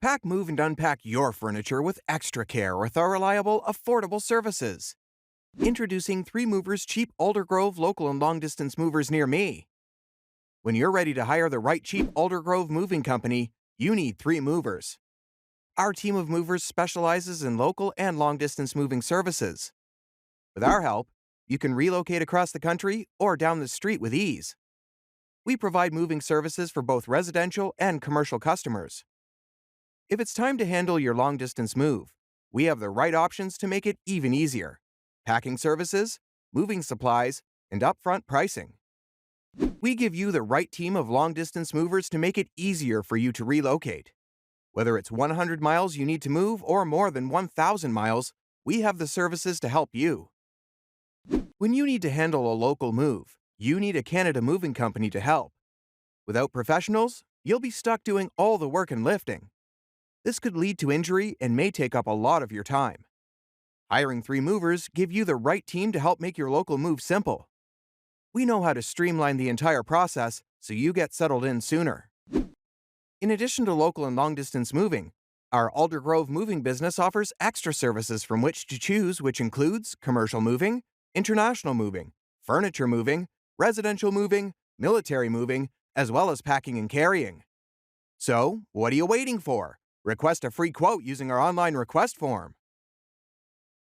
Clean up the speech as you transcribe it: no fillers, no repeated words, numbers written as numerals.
Pack, move, and unpack your furniture with extra care with our reliable, affordable services. Introducing 3 Movers cheap Aldergrove local and long distance movers near me. When you're ready to hire the right cheap Aldergrove moving company, you need 3 Movers. Our team of movers specializes in local and long distance moving services. With our help, you can relocate across the country or down the street with ease. We provide moving services for both residential and commercial customers. If it's time to handle your long distance move, we have the right options to make it even easier: packing services, moving supplies, and upfront pricing. We give you the right team of long distance movers to make it easier for you to relocate. Whether it's 100 miles you need to move or more than 1,000 miles, we have the services to help you. When you need to handle a local move, you need a Canada moving company to help. Without professionals, you'll be stuck doing all the work and lifting. This could lead to injury and may take up a lot of your time. Hiring 3 movers give you the right team to help make your local move simple. We know how to streamline the entire process so you get settled in sooner. In addition to local and long-distance moving, our Aldergrove moving business offers extra services from which to choose, which includes commercial moving, international moving, furniture moving, residential moving, military moving, as well as packing and carrying. So, what are you waiting for? Request a free quote using our online request form.